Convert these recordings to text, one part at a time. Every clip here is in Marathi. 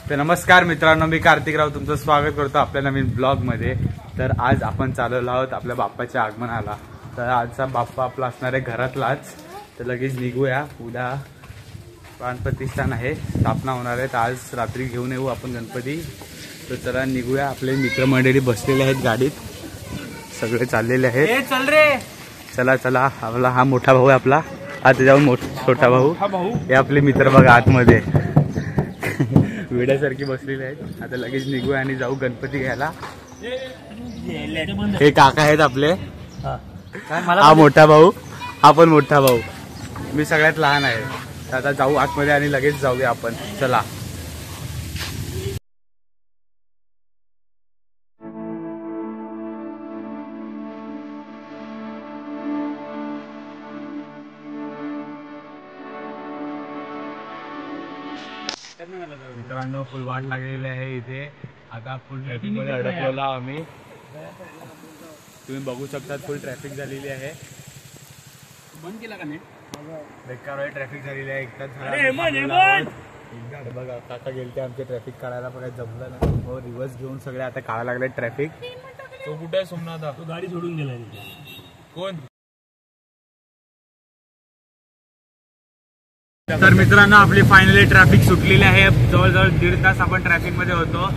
तर नमस्कार मित्रांनो, मी कार्तिकराव तुमचं स्वागत करतो आपल्या नवीन ब्लॉग मध्ये। तर आज आपण चाललो आहोत आपल्या बाप्पाच्या आगमनाला। तर आजचा बाप्पा आपला असणार आहे घरातलाच, तर लगेच निघूया। उद्या प्राणप्रतिष्ठान आहे, स्थापना होणार आहे, तर आज रात्री घेऊन येऊ आपण गणपती। तर चला निघूया। आपले मित्रमंडळी बसलेले आहेत गाडीत, सगळे चाललेले आहेत। चल रे, चला चला। आपला हा मोठा भाऊ आहे आपला, आता जाऊन छोटा भाऊ, हे आपले मित्र बघा आतमध्ये वेड्यासारखी बसलेले आहेत। आता लगेच निघूया आणि जाऊ गणपती घ्यायला। हे काका आहेत आपले, हा मोठा भाऊ, हा पण मोठा भाऊ, मी सगळ्यात लहान आहे। तर आता जाऊ आतमध्ये आणि लगेच जाऊया आपण, चला। मित्रांनो फुल वाट लागलेली आहे इथे, आता फुल ट्रॅफिक मध्ये अडकलेलो आम्ही, तुम्ही बघू शकता फुल ट्रॅफिक झालेली आहे। बंद केला का नाही? बेकार ट्रॅफिक झालेली आहे, एकदा बघा काका गेलते आमचे ट्रॅफिक काढायला, पण काही जमलं नाही, रिवर्स घेऊन सगळे आता काढायला लागले ट्रॅफिक। तो कुठे आहे सोमनाथ? तो गाडी सोडून गेला। कोण? तर मित्रांनो आपली फायनली ट्रॅफिक सुटलेली आहे। जवळजवळ 1.5 तास आपण ट्रॅफिक मध्ये होतो,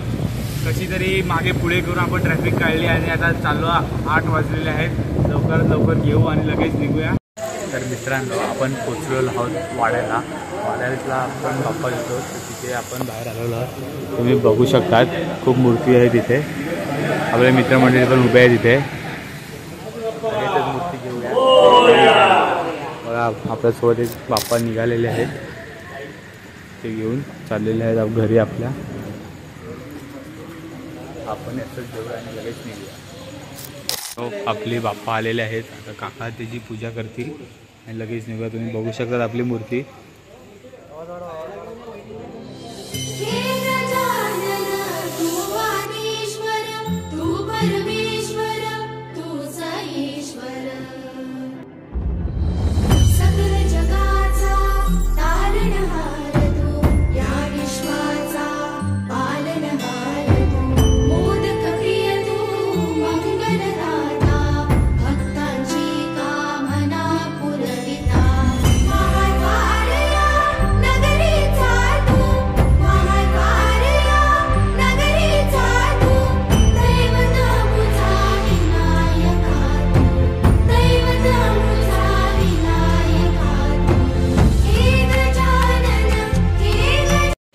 कशी तरी मागे पुढे करून आपण ट्रॅफिक काढली आणि आता चाललो 8 वाजलेले आहेत। लवकरात लवकर घेऊ आणि लगेच निघूया। तर मित्रांनो आपण पोचलेलो आहोत वाड्याला, वाड्याला आपण बाप्पा घेतो, तर तिथे आपण बाहेर आलेलो आहोत। तुम्ही बघू शकतात खूप मूर्ती आहे तिथे, आपले मित्रमंडळी पण उभे आहे तिथे, मूर्ती घेऊया। आपल्यासोबत एक बाप्पा निघालेले आहेत, ते घेऊन चाललेले आहेत घरी आपल्या। आपण असंच घेऊया आणि लगेच निघूया। आपले बाप्पा आलेले आहेत, आता काका त्याची पूजा करतील आणि लगेच निघूया। तुम्ही बघू शकता आपली मूर्ती।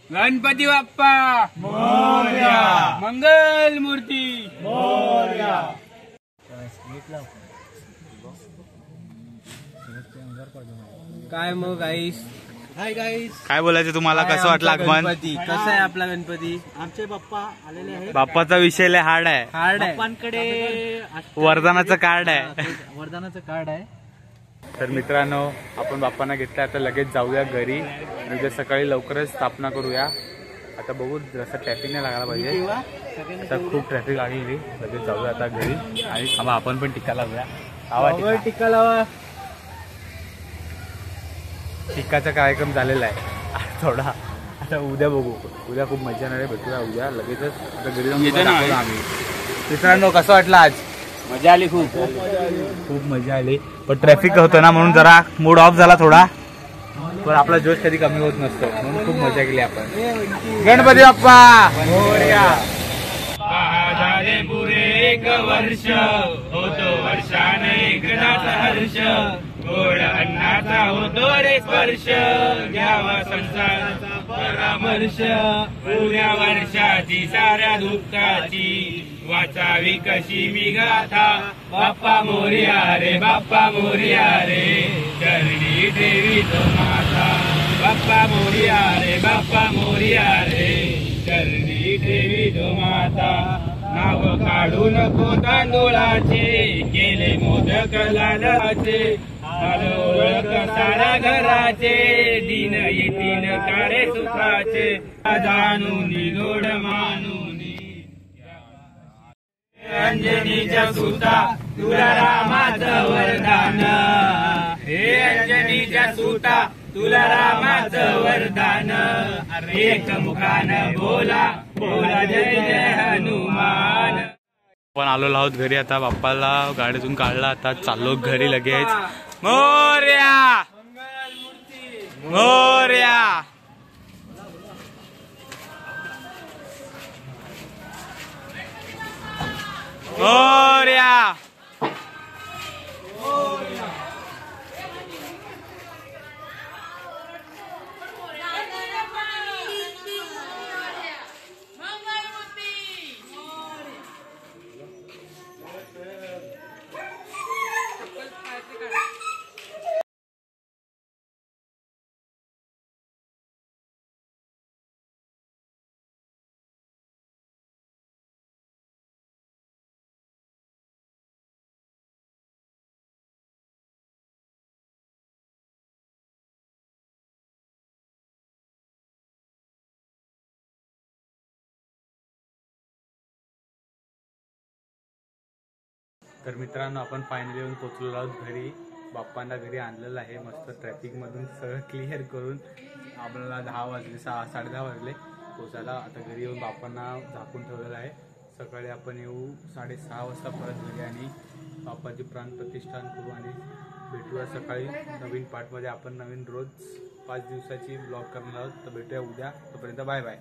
गणपती बाप्पा मोरया, मंगल मूर्ती मोरया। काय मग गाईस? हाय गाईस, काय बोलायचं तुम्हाला? कसं वाटलं आगमन? कसं आहे आपला गणपती? आमचे बाप्पा आलेले आहेत। बाप्पाचा विषय लय हार्ड आहे, बाप्पांकडे वरदानाचं कार्ड आहे, वरदानाचं कार्ड आहे। तर मित्रांनो आपण बाप्पांना घेतलं, आता लगेच जाऊया घरी आणि उद्या सकाळी लवकरच स्थापना करूया। आता बघू, जसं ट्रॅफिक नाही लागायला पाहिजे, आता खूप ट्रॅफिक लागली, लगेच जाऊया आता घरी आणि थांबा आपण पण टिक्का लावूया। टिक्का लावा। टिक्काचा कार्यक्रम झालेला आहे थोडा, आता उद्या बघू, उद्या खूप मजा येणार आहे, भेटूया उद्या लगेचच। आता घरी जाऊन आम्ही। मित्रांनो कसं वाटलं आज? मजा आली, खूप मजा आली, पण ट्रॅफिक होतं ना म्हणून जरा मूड ऑफ झाला थोडा, पण आपला जोश कधी कमी होत नसतो, म्हणून खूप मजा केली आपण। गणपती बाप्पा मोरया। झाले पुरे 1 वर्ष, होतो वर्षाने एकदाच हर्ष, गोड अन्नाचा होतो रे स्पर्श, घ्यावा संसाराचा परामर्श, पुऱ्या वर्षाची साऱ्या दुःखाची वाचावी कशी मी गाथा, बाप्पा मोरया रे, बाप्पा मोरया रे, चरणी देवी तो माता, बाप्पा मोरया रे, बाप्पा मोरया रे, चरणी देवी तो माता। नाव काढू नको तांदुळाचे, केले मोदक लालाचे, ओळख साऱ्या घराचे, दिन येतील कारे सुखाचे, जाणून गोड मानून अंजनीच्या सुता तुला रामाचं वरदान, हे अंजनीच्या सुता तुला रामाचं वरदान एक मुखानं बोला बोला जय जय हनुमान. आपण आलो आहोत घरी आता. बाप्पाला गाडीतून काढला, आता चाललो घरी लगेच. मोरया मोरया. मोरया. तर मित्रांनो, आपण फायनली येऊन पोहोचलो आहोत घरी. बाप्पांना घरी आणलेलं आहे. मस्त ट्रॅफिकमधून सगळं क्लिअर करून आपल्याला 10 वाजले, 10:30 वाजले पोचायला. आता घरी येऊन बाप्पांना झाकून ठेवलेलं आहे. सकाळी आपण येऊ 6:30 वाजता परत घरी आणि बाप्पाची प्राणप्रतिष्ठान करू आणि भेटूया सकाळी नवीन पार्टमध्ये. आपण नवीन रोज 5 दिवसाची ब्लॉग करणार आहोत. तर भेटूया उद्या. तोपर्यंत बाय बाय.